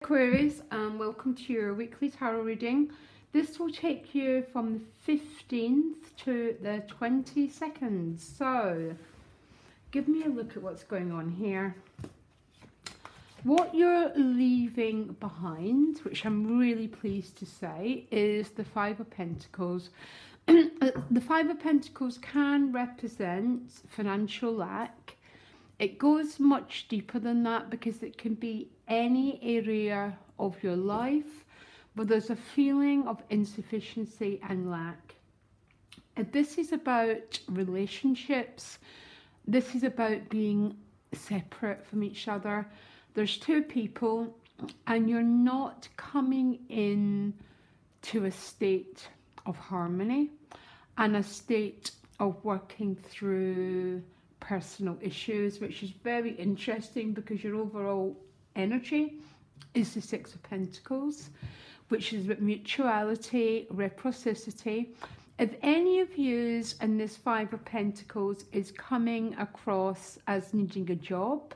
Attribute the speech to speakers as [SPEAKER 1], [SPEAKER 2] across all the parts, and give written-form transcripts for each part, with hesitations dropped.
[SPEAKER 1] Aquarius, and welcome to your weekly tarot reading. This will take you from the 15th to the 22nd. So, give me a look at what's going on here. What you're leaving behind, which I'm really pleased to say, is the Five of Pentacles. The Five of Pentacles can represent financial lack. It goes much deeper than that because it can be any area of your life where there's a feeling of insufficiency and lack. This is about relationships. This is about being separate from each other. There's two people and you're not coming in to a state of harmony and a state of working through personal issues, which is very interesting because your overall energy is the Six of Pentacles, which is about mutuality, reciprocity. If any of yous in this Five of Pentacles is coming across as needing a job,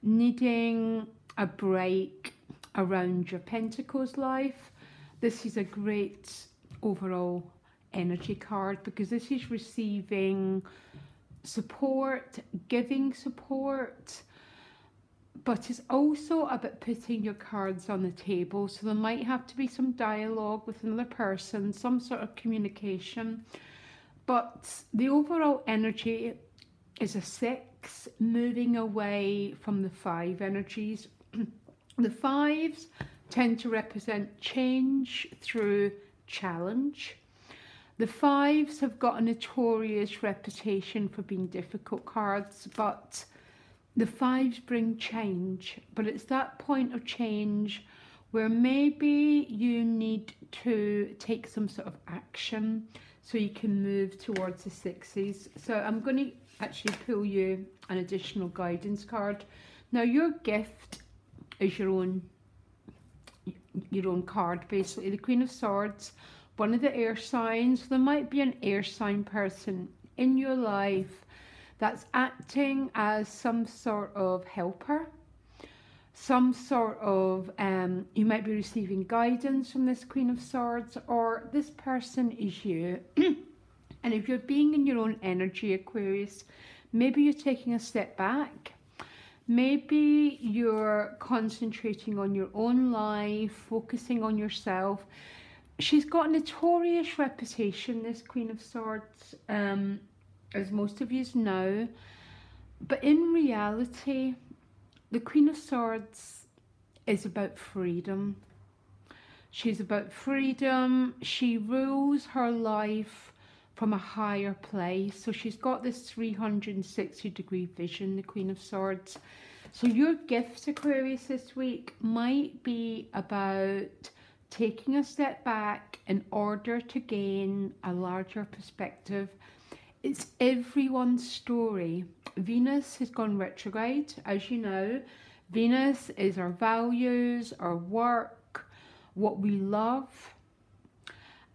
[SPEAKER 1] needing a break around your Pentacles life, this is a great overall energy card because this is receiving support, giving support, but it's also about putting your cards on the table. So there might have to be some dialogue with another person, some sort of communication, but the overall energy is a six, moving away from the five energies. The fives tend to represent change through challenge. The fives have got a notorious reputation for being difficult cards, but the fives bring change. But it's that point of change where maybe you need to take some sort of action so you can move towards the sixes. So I'm going to actually pull you an additional guidance card. Now your gift is your own card, basically. The Queen of Swords, one of the air signs. There might be an air sign person in your life that's acting as some sort of helper, some sort of, you might be receiving guidance from this Queen of Swords, or this person is you. And if you're being in your own energy, Aquarius, maybe you're taking a step back. Maybe you're concentrating on your own life, focusing on yourself. She's got a notorious reputation, this Queen of Swords, as most of you know. But in reality, the Queen of Swords is about freedom. She's about freedom. She rules her life from a higher place. So she's got this 360-degree vision, the Queen of Swords. So your gift, Aquarius, this week might be about taking a step back in order to gain a larger perspective. It's everyone's story. Venus has gone retrograde, as you know. Venus is our values, our work, what we love.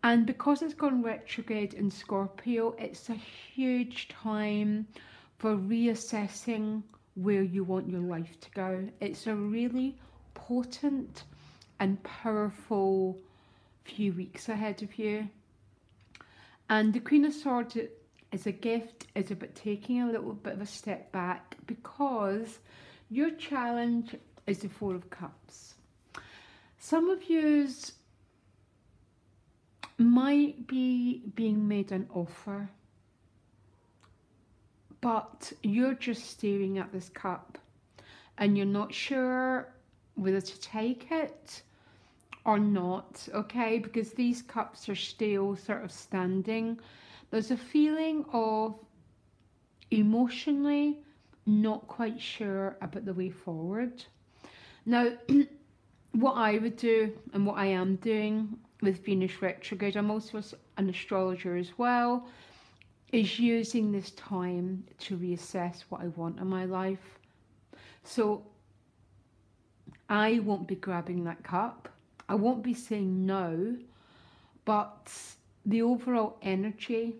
[SPEAKER 1] And because it's gone retrograde in Scorpio, it's a huge time for reassessing where you want your life to go. It's a really potent and powerful few weeks ahead of you. And the Queen of Swords is a gift, is about taking a little bit of a step back because your challenge is the Four of Cups. Some of yous might be being made an offer, but you're just staring at this cup and you're not sure whether to take it or not, okay, because these cups are still sort of standing. There's a feeling of emotionally not quite sure about the way forward. Now, what I would do and what I am doing with Venus retrograde, I'm also an astrologer as well, is using this time to reassess what I want in my life. So I won't be grabbing that cup. I won't be saying no, but the overall energy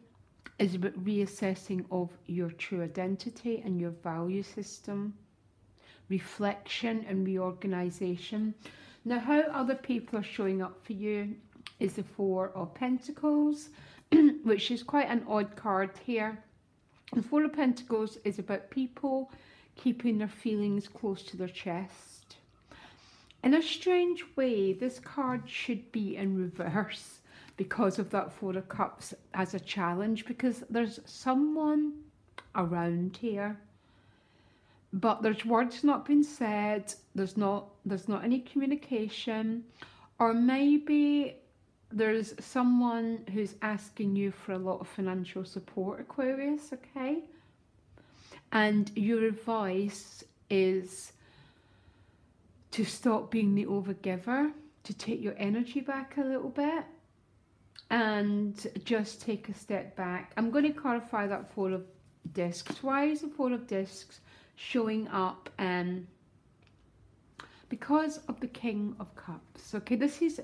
[SPEAKER 1] is about reassessing of your true identity and your value system, reflection and reorganization. Now, how other people are showing up for you is the Four of Pentacles, which is quite an odd card here. The Four of Pentacles is about people keeping their feelings close to their chest. In a strange way, this card should be in reverse because of that Four of Cups as a challenge, because there's someone around here, but there's words not being said, there's not any communication, or maybe there's someone who's asking you for a lot of financial support, Aquarius, okay? And your advice is to stop being the overgiver, to take your energy back a little bit and just take a step back. I'm going to clarify that Four of Discs. Why is the Four of Discs showing up? Because of the King of Cups. Okay, this is,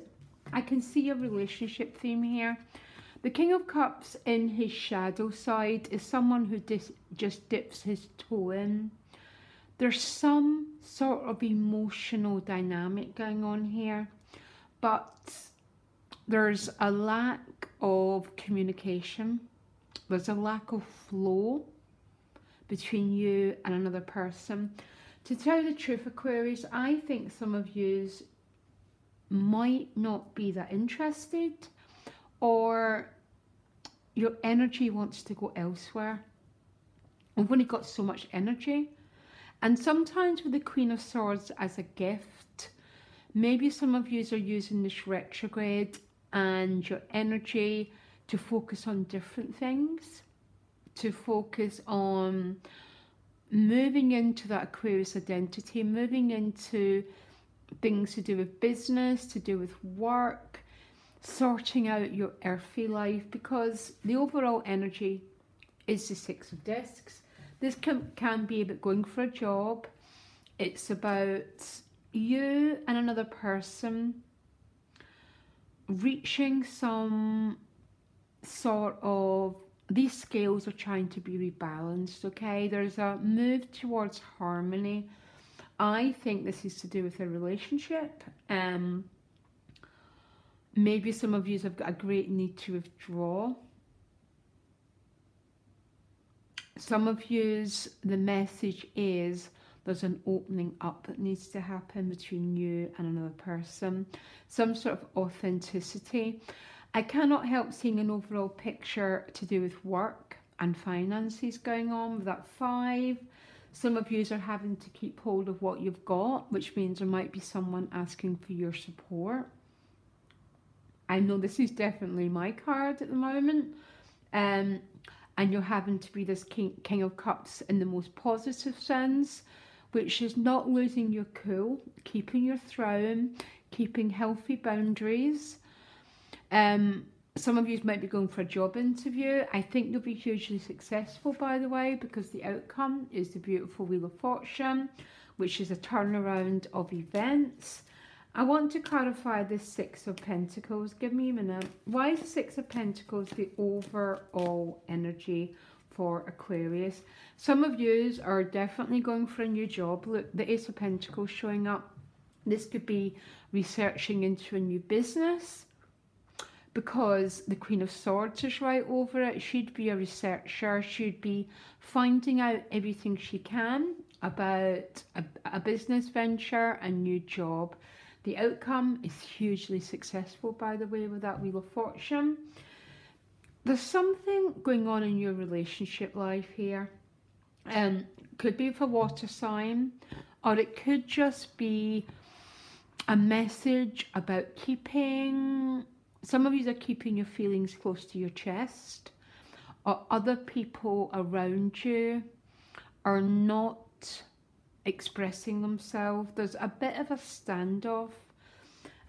[SPEAKER 1] I can see a relationship theme here. The King of Cups in his shadow side is someone who just dips his toe in. There's some sort of emotional dynamic going on here, but there's a lack of communication. There's a lack of flow between you and another person. To tell you the truth, Aquarius, I think some of yous might not be that interested, or your energy wants to go elsewhere. We've only got so much energy. And sometimes with the Queen of Swords as a gift, maybe some of yous are using this retrograde and your energy to focus on different things, to focus on moving into that Aquarius identity, moving into things to do with business, to do with work, sorting out your earthy life, because the overall energy is the Six of Discs. This can be about going for a job. It's about you and another person reaching some sort of, these scales are trying to be rebalanced, okay? There's a move towards harmony. I think this is to do with a relationship. Maybe some of you have got a great need to withdraw. Some of yous, the message is there's an opening up that needs to happen between you and another person. Some sort of authenticity. I cannot help seeing an overall picture to do with work and finances going on with that 5. Some of yous are having to keep hold of what you've got, which means there might be someone asking for your support. I know this is definitely my card at the moment. And you're having to be this King of Cups in the most positive sense, which is not losing your cool, keeping your throne, keeping healthy boundaries. Some of you might be going for a job interview. I think you'll be hugely successful, by the way, because the outcome is the beautiful Wheel of Fortune, which is a turnaround of events. I want to clarify this Six of Pentacles. Give me a minute. Why is the Six of Pentacles the overall energy for Aquarius? Some of yous are definitely going for a new job. Look, the Ace of Pentacles showing up. This could be researching into a new business, because the Queen of Swords is right over it. She'd be a researcher. She'd be finding out everything she can about a business venture, a new job. The outcome is hugely successful, by the way, with that Wheel of Fortune. There's something going on in your relationship life here. Could be with a water sign, or it could just be a message about keeping, some of you are keeping your feelings close to your chest, or other people around you are not expressing themselves. There's a bit of a standoff,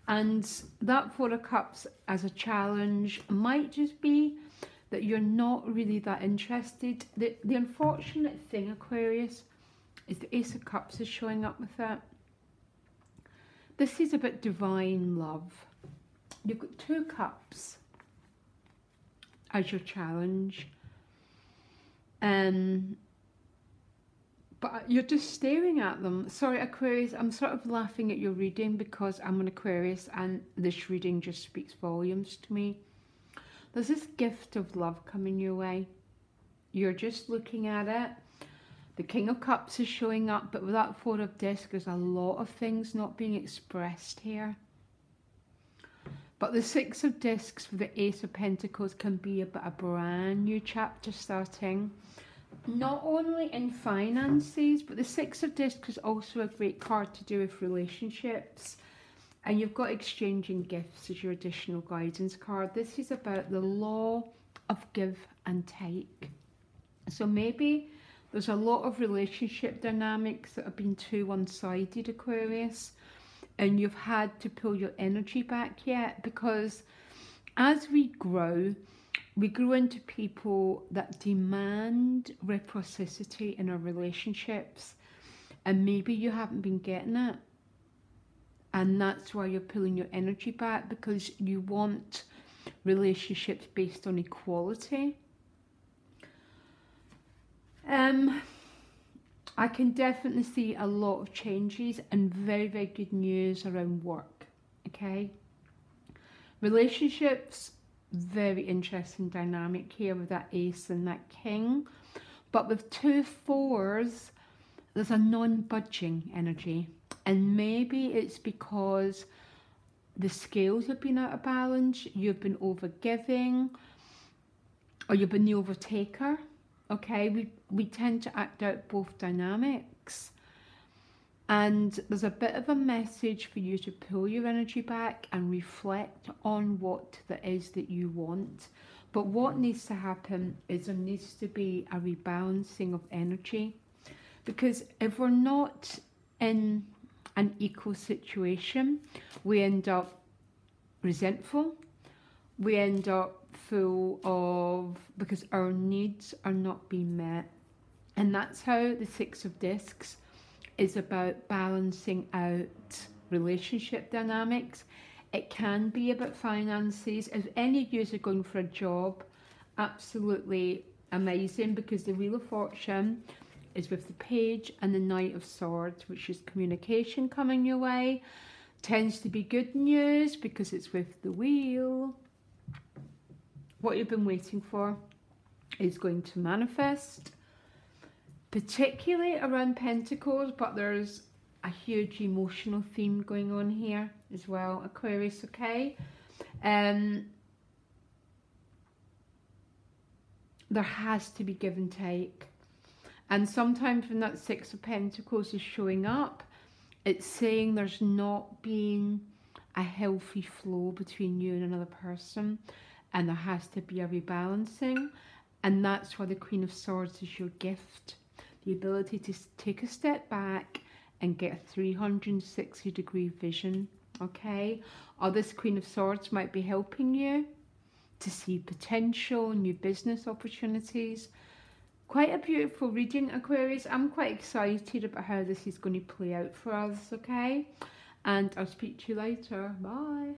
[SPEAKER 1] and that Four of Cups as a challenge might just be that you're not really that interested. The unfortunate thing, Aquarius, is the Ace of Cups is showing up with it. This is about divine love. You've got 2 cups as your challenge. but you're just staring at them. Sorry, Aquarius, I'm sort of laughing at your reading because I'm an Aquarius and this reading just speaks volumes to me. There's this gift of love coming your way. You're just looking at it. The King of Cups is showing up, but with that Four of Discs, there's a lot of things not being expressed here. But the Six of Discs for the Ace of Pentacles can be about a brand new chapter starting. Not only in finances, but the Six of Discs is also a great card to do with relationships. And you've got exchanging gifts as your additional guidance card. This is about the law of give and take. So maybe there's a lot of relationship dynamics that have been too one-sided, Aquarius, and you've had to pull your energy back yet, because as we grow into people that demand reciprocity in our relationships, and maybe you haven't been getting it, and that's why you're pulling your energy back, because you want relationships based on equality. I can definitely see a lot of changes and very, very good news around work, okay? Relationships, very interesting dynamic here with that Ace and that King. But with two fours, there's a non-budging energy. And maybe it's because the scales have been out of balance, you've been over-giving, or you've been the overtaker. Okay, we tend to act out both dynamics, and there's a bit of a message for you to pull your energy back and reflect on what that is that you want. But what needs to happen is there needs to be a rebalancing of energy, because if we're not in an equal situation, we end up resentful, we end up full of, because our needs are not being met. And that's how the Six of Discs is about balancing out relationship dynamics. It can be about finances. If any of you are going for a job, absolutely amazing, because the Wheel of Fortune is with the Page and the Knight of Swords, which is communication coming your way. Tends to be good news because it's with the Wheel. What you've been waiting for is going to manifest, particularly around Pentacles, but there's a huge emotional theme going on here as well, Aquarius, okay? There has to be give and take. And sometimes when that Six of Pentacles is showing up, it's saying there's not been a healthy flow between you and another person. And there has to be a rebalancing, and that's why the Queen of Swords is your gift. The ability to take a step back and get a 360-degree vision, okay? Or this Queen of Swords might be helping you to see potential, new business opportunities. Quite a beautiful reading, Aquarius. I'm quite excited about how this is going to play out for us, okay? And I'll speak to you later. Bye.